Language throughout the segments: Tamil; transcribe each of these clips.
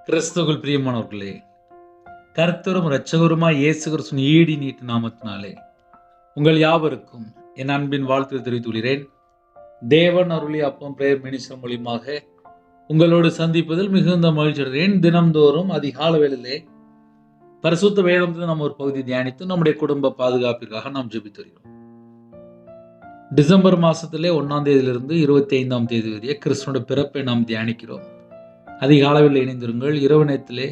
கிறிஸ்துவுக்குள் பிரியமானவர்களே, கர்த்தரும் இரட்சகருமாய் இயேசு கிறிஸ்துவின் ஈடி நீட்டு நாமத்தினாலே உங்கள் யாவருக்கும் என் அன்பின் வாழ்த்துக்கள் தெரிவித்துக் கொள்கிறேன். தேவன் அருளிய அப்பம் பிரேயர் மினிஸ்டர் மூலியமாக உங்களோடு சந்திப்பதில் மிகுந்த மகிழ்ச்சி அடைகிறேன். தினம்தோறும் அதிகால வேளையிலே பரிசுத்த வேதத்திலிருந்து நாம் ஒரு பகுதி தியானித்து நம்முடைய குடும்ப பாதுகாப்பிற்காக நாம் ஜெபித்து வருகிறோம். டிசம்பர் மாசத்திலே 1ஆம் தேதியிலிருந்து 25ஆம் தேதி வரைய கிறிஸ்துவனுடைய பிறப்பை நாம் தியானிக்கிறோம். அதிகாலையில் இணைந்திருங்கள். இரவு நேரத்திலே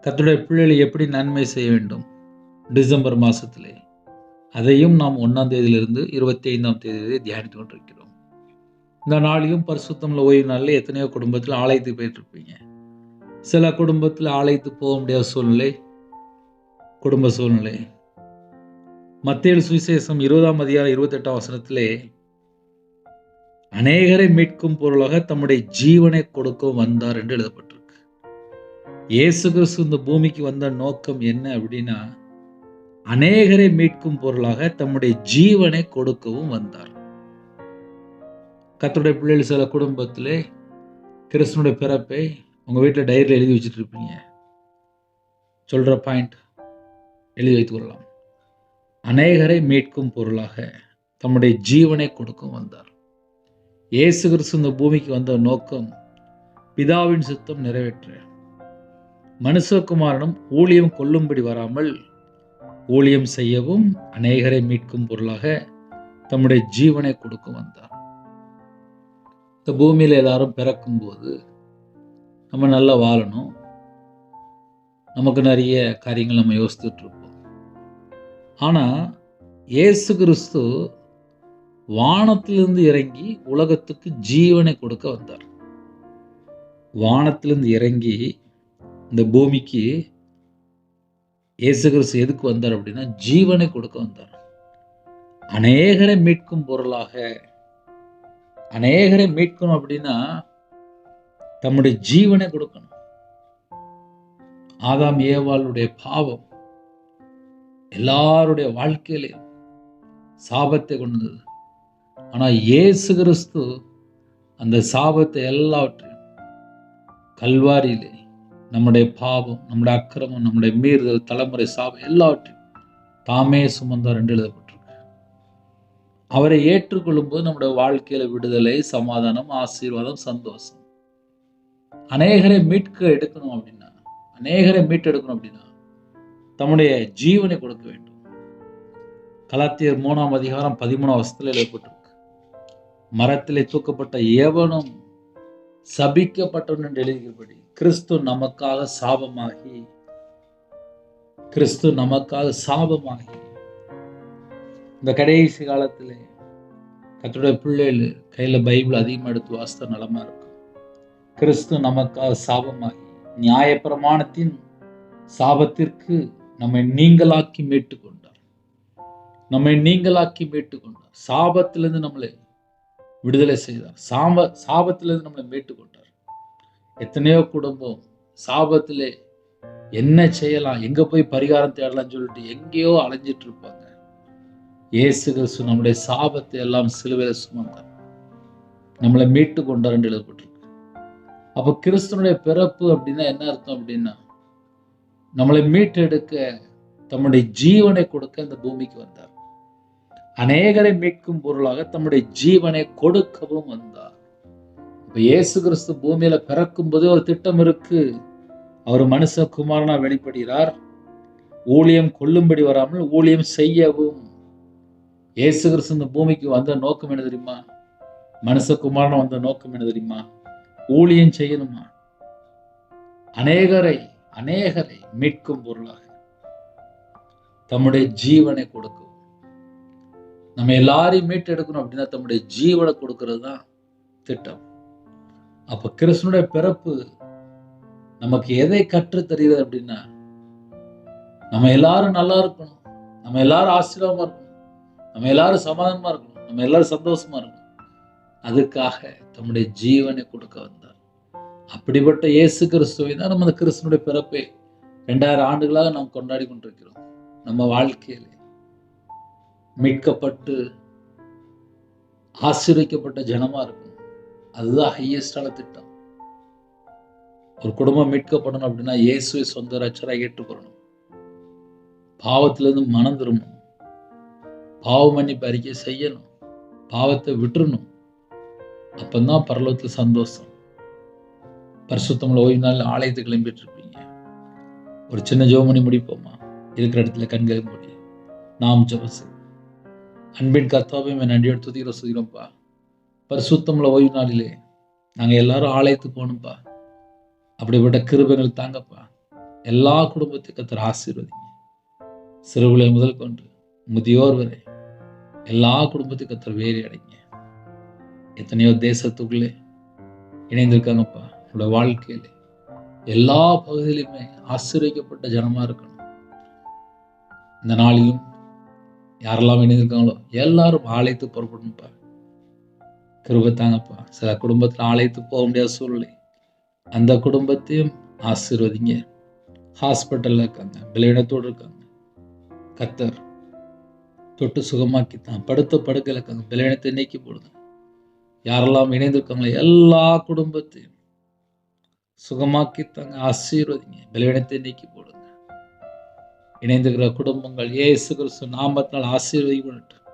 கர்த்தருடைய பிள்ளைகளை எப்படி நன்மை செய்ய வேண்டும் டிசம்பர் மாசத்திலே அதையும் நாம் 1ஆம் தேதியிலிருந்து 25ஆம் தேதி வரை தியானித்து கொண்டிருக்கிறோம். இந்த நாளையும் பரிசுத்தமுள்ள ஓய்வு நாளில் எத்தனையோ குடும்பத்தில் ஆலயத்துக்கு போயிட்டு இருப்பீங்க. சில குடும்பத்தில் ஆலயத்துக்கு போக முடியாத சூழ்நிலை, குடும்ப சூழ்நிலை. மத்தேயு சுவிசேஷம் 20ஆம் அதிகாரம் 28ஆம் வசனத்திலே அநேகரை மீட்கும் பொருளாக தம்முடைய ஜீவனை கொடுக்கவும் வந்தார் என்று எழுதப்பட்டிருக்கு. இயேசு கிறிஸ்து இந்த பூமிக்கு வந்த நோக்கம் என்ன அப்படின்னா, அநேகரை மீட்கும் பொருளாக தம்முடைய ஜீவனை கொடுக்கவும் வந்தார். கர்த்தருடைய பிள்ளைகள் சில குடும்பத்திலே கிறிஸ்துவனுடைய பிறப்பை உங்க வீட்டில் டைரியில் எழுதி வச்சுட்டு இருப்பீங்க. சொல்ற பாயிண்ட் எழுதி வைத்துக் கொள்ளலாம். அநேகரை மீட்கும் பொருளாக தம்முடைய ஜீவனை கொடுக்கவும் வந்தார். இயேசு கிறிஸ்து இந்த பூமிக்கு வந்த நோக்கம் பிதாவின் சித்தம் நிறைவேற்ற, மனுஷகுமாரனும் ஊழியம் கொள்ளும்படி வராமல் ஊழியம் செய்யவும் அநேகரை மீட்கும் பொருளாக தம்முடைய ஜீவனை கொடுக்க வந்தார். இந்த பூமியில் எல்லாரும் பிறக்கும் போது நம்ம நல்லா வாழணும், நமக்கு நிறைய காரியங்கள் நம்ம யோசித்துட்டு இருப்போம். ஆனா இயேசு கிறிஸ்து வானத்திலிருந்து இறங்கி உலகத்துக்கு ஜீவனை கொடுக்க வந்தார். வானத்திலிருந்து இறங்கி இந்த பூமிக்கு இயேசு கிறிஸ்து எதுக்கு வந்தார் அப்படின்னா, ஜீவனை கொடுக்க வந்தார். அநேகரை மீட்கும் பொருளாக. அநேகரை மீட்கணும் அப்படின்னா தம்முடைய ஜீவனை கொடுக்கணும். ஆதாம் ஏவாளுடைய பாவம் எல்லாருடைய வாழ்க்கையிலையும் சாபத்தை கொண்டு வந்தது. ஆனா இயேசு கிறிஸ்து அந்த சாபத்தை எல்லாவற்றையும் கல்வாரியிலே நம்முடைய பாவம், நம்முடைய அக்கிரமம், நம்முடைய மீறுதல், தலைமுறை சாபம் எல்லாவற்றையும் தாமே சுமந்தார் என்று எழுதப்பட்டிருக்கு. அவரை ஏற்றுக்கொள்ளும் போது நம்முடைய வாழ்க்கையில விடுதலை, சமாதானம், ஆசீர்வாதம், சந்தோஷம். அநேகரை எடுக்கணும் அப்படின்னா தம்முடைய ஜீவனை கொடுக்க வேண்டும். கலாத்தியர் 3ஆம் அதிகாரம் 13ஆம் வசனத்தில் எழுதப்பட்டிருக்கு. மரத்திலே தூக்கப்பட்ட எவனும் சபிக்கப்பட்டவன் என்று எழுதியபடி கிறிஸ்து நமக்காக சாபமாகி இந்த கடைசி காலத்திலே கர்த்தருடைய பிள்ளைகள் கையில பைபிள் அதிகமாக எடுத்து வாசித்த நலமா இருக்கும். கிறிஸ்து நமக்காக சாபமாகி நியாயப்பிரமாணத்தின் சாபத்திற்கு நம்மை நீங்களாக்கி மீட்டுக் கொண்டார். சாபத்திலிருந்து நம்மளை விடுதலை செய்தார். சாபத்திலிருந்து நம்மளை மீட்டுக் கொண்டார். எத்தனையோ குடும்பம் சாபத்திலே என்ன செய்யலாம், எங்க போய் பரிகாரம் தேடலாம் சொல்லிட்டு எங்கேயோ அலைஞ்சிட்டு இருப்பாங்க. இயேசு கிறிஸ்து நம்முடைய சாபத்தை எல்லாம் சிலுவையில சுமந்தார், நம்மளை மீட்டு கொண்டார் என்று எழுதப்பட்டிருக்கு. அப்ப கிறிஸ்துவனுடைய பிறப்பு அப்படின்னா என்ன அர்த்தம் அப்படின்னா, நம்மளை மீட்டெடுக்க தம்முடைய ஜீவனை கொடுக்க இந்த பூமிக்கு வந்தார். அநேகரை மீட்கும் பொருளாக தம்முடைய ஜீவனை கொடுக்கவும் வந்தார். இப்ப இயேசு கிறிஸ்து பூமியில பிறக்கும் போது ஒரு திட்டம் இருக்கு. அவர் மனுஷகுமாரனா வெளிப்படுகிறார். ஊழியம் கொள்ளும்படி வராமல் ஊழியம் செய்யவும். இயேசு கிறிஸ்து இந்த பூமிக்கு வந்த நோக்கம் என்ன தெரியுமா? மனுஷகுமாரனா வந்த நோக்கம் என்ன தெரியுமா? ஊழியம் செய்யணுமா? அநேகரை மீட்கும் பொருளாக தம்முடைய ஜீவனை கொடுக்கும். நம்ம எல்லாரையும் மீட்டெடுக்கணும் அப்படின்னா தம்முடைய ஜீவனை கொடுக்கிறது தான் திட்டம். அப்ப கிறிஸ்துவனுடைய பிறப்பு நமக்கு எதை கற்று தருகிறது அப்படின்னா, நம்ம எல்லாரும் நல்லா இருக்கணும், நம்ம எல்லாரும் ஆசீர்வாதமா இருக்கணும், நம்ம எல்லாரும் சமாதானமா இருக்கணும், நம்ம எல்லாரும் சந்தோஷமா இருக்கணும். அதுக்காக தம்முடைய ஜீவனை கொடுக்க வந்தார். அப்படிப்பட்ட இயேசு கிறிஸ்துவை தான் நம்ம அந்த கிறிஸ்துவனுடைய பிறப்பை 2000 ஆண்டுகளாக நாம் கொண்டாடி கொண்டிருக்கிறோம். நம்ம வாழ்க்கையிலே மீட்கப்பட்டு ஆசீர்வதிக்கப்பட்ட ஜனமா இருக்கும். அதுதான் ஹையஸ்டான திட்டம். ஒரு குடும்பம் மீட்கப்படணும் அப்படின்னா இயேசுவை சொந்த ரட்சகராக ஏற்றுக்கொள்ளணும். பாவத்திலிருந்து மனம் திரும்பணும். பாவ மன்னிப்பு அறிக்கை செய்யணும். பாவத்தை விட்டுறணும். அப்பந்தான் பரலோகத்தில் சந்தோஷம். பரிசுத்தமுள்ள ஓய்வு நாள் ஆலயத்தை கிளம்பிட்டு இருப்பீங்க. ஒரு சின்ன ஜெபம் பண்ணி முடிப்போமா? இருக்கிற இடத்துல கண்களை மூடி நாம் ஜெபம் செய்வோம். அன்பின் கர்த்தாவே நன்றியோடு துதிக்கிறோம்ப்பா. பரிசுத்தமுள்ள ஓய்வு நாளிலே நாங்கள் எல்லாரும் ஆலயத்துக்கு போகணும்ப்பா. அப்படிப்பட்ட கிருபைகள் தாங்கப்பா. எல்லா குடும்பத்தையும் கர்த்தர் ஆசீர்வதிங்க. சிறுபிள்ளை முதல் கொண்டு முதியோர் வரை எல்லா குடும்பத்தையும் கர்த்தர் வேலி அடைங்க. எத்தனையோ தேசத்துக்குள்ளே இணைந்திருக்காங்கப்பா. உங்களோட வாழ்க்கையில எல்லா பகுதியிலுமே ஆசீர்வதிக்கப்பட்ட ஜனமா இருக்கணும். இந்த நாளிலும் யாரெல்லாம் இணைந்திருக்காங்களோ எல்லாரும் ஆலயத்துக்கு புறப்படணும்ப்பா. கிருபை தாங்கப்பா. சில குடும்பத்தில் ஆலயத்துக்கு போக முடியாத சூழ்நிலை, அந்த குடும்பத்தையும் ஆசீர்வதிங்க. ஹாஸ்பிட்டல்ல இருக்காங்க, பலவீனத்தோடு இருக்காங்க, கர்த்தர் தொட்டு சுகமாக்கித்தான். படுத்த படுக்கையில் இருக்காங்க, பலவீனத்தை நீக்கி போடுங்க. யாரெல்லாம் இணைந்திருக்காங்களோ எல்லா குடும்பத்தையும் சுகமாக்கித்தாங்க, ஆசீர்வதிங்க, பலவீனத்தை நீக்கி போடுங்க. இணைந்திருக்கிற குடும்பங்கள் இயேசு கிறிஸ்து நாமத்தினால் ஆசீர்வதிக்கப்படட்டும்.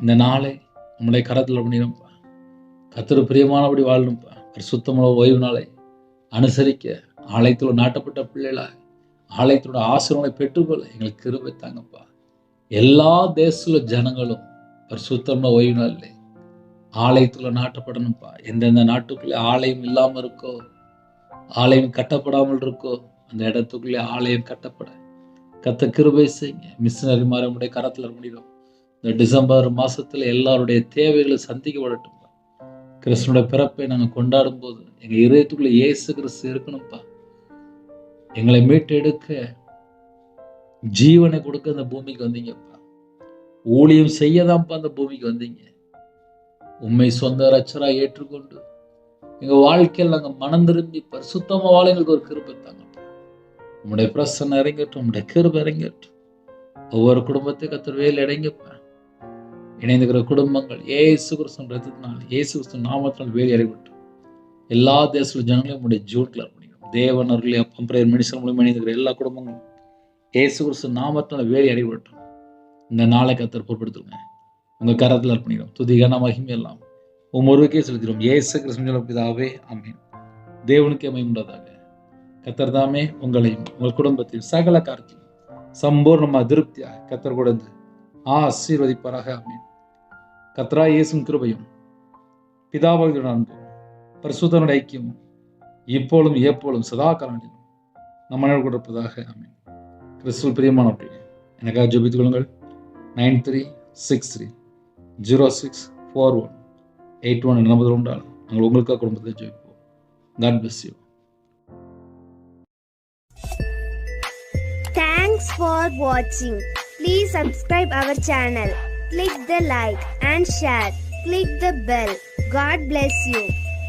இந்த நாளை நம்முடைய கரத்தில் பண்ணிடும்ப்பா. கர்த்தருக்கு பிரியமானபடி வாழணும்ப்பா. பரிசுத்தமுள்ள ஓய்வு நாளை அனுசரிக்க ஆலயத்தில் நாட்டப்பட்ட பிள்ளைகளாக ஆலயத்தோட ஆசீர்வாதங்களை பெற்றுக்கொள்ள எங்களுக்கு கிருபை தாங்கப்பா. எல்லா தேசத்துல ஜனங்களும் பரிசுத்தமுள்ள ஓய்வு நாளிலே ஆலயத்தில் நாட்டப்படணும்ப்பா. எந்தெந்த நாட்டுக்குள்ளே ஆலயம் இல்லாமல் இருக்கோ, ஆலயம் கட்டப்படாமல் இருக்கோ, அந்த இடத்துக்குள்ளே ஆலயம் கட்டப்பட கர்த்தர் கிருபை செய்யுங்க. மிஷனரிமாரை நம்முடைய கரத்தில் பண்ணிடும். இந்த டிசம்பர் மாசத்துல எல்லாருடைய தேவைகளை சந்திக்கப்படட்டும்ப்பா. கிறிஸ்துவோட பிறப்பை நாங்கள் கொண்டாடும் போது எங்க இதயத்துக்குள்ள இயேசு கிறிஸ்து இருக்கணும்ப்பா. எங்களை மீட்டெடுக்க ஜீவனை கொடுக்க அந்த பூமிக்கு வந்தீங்கப்பா. ஊழியம் செய்யதான்ப்பா அந்த பூமிக்கு வந்தீங்க. உண்மை சொந்த ரட்சகரா ஏற்றுக்கொண்டு எங்க வாழ்க்கையில் நாங்கள் மனம் திரும்பி பரிசுத்தமா வாழ எங்களுக்கு ஒரு கிருபை தாங்கப்பா. உங்களுடைய பிரசன்னம் இறங்கட்டும், உங்களுடைய கிருபை இறங்கட்டும். ஒவ்வொரு குடும்பத்தையும் கர்த்தர் வேலை இறங்கப்பா. இணைந்துக்கிற குடும்பங்கள் இயேசு கிறிஸ்து ரத்தத்தினால், இயேசு கிறிஸ்து நாமத்தினால் வேலை இறங்கட்டும். எல்லா தேச ஜனங்களையும் உங்களுடைய ஜூட்ல பண்ணிடும். தேவன் அவர்களே அப்பம் பிரேயர் மினிஸ்டர் மூலமா இணைந்துக்கிற எல்லா குடும்பங்களும் இயேசு கிறிஸ்து நாமத்தினால் வேலை இறங்கட்டும். இந்த நாளை கர்த்தர் பொறுப்படுத்துங்க. உங்க கரத்தில் அர்ப்பணிக்கிறோம். துதிகான மகிமை எல்லாம் ஒவ்வொருக்கே செலுத்திடும். இயேசு கிறிஸ்து பிதாவே ஆமென். தேவனுக்கே மகிமை உண்டாதாக. கர்த்தர் தாமே உங்களையும் உங்கள் குடும்பத்தில் சகல காரியத்திலும் சம்பூர்ணமாக திருப்தியாக கர்த்தர் கொடுத்து ஆசீர்வதிப்பாராக. ஆமென். கர்த்தராகிய இயேசுவின் கிருபையும் பிதாவாகிய அன்பும் பரிசுத்தனுடைய ஐக்கியமும் இப்பொழுதும் எப்பொழுதும் சதா காலங்களிலும் நம்ம கொடுப்பதாக. ஆமென். கிறிஸ்துவில் பிரியமானவர்களே, எனக்காக ஜெபித்துக் கொள்ளுங்கள். 9363064181 என்ற நம்பர் உண்டால் நாங்கள் உங்களுக்காக குடும்பத்தை ஜெபிப்போம். God bless you. Thanks for watching. Please subscribe our channel. Click the like and share. Click the bell. God bless you.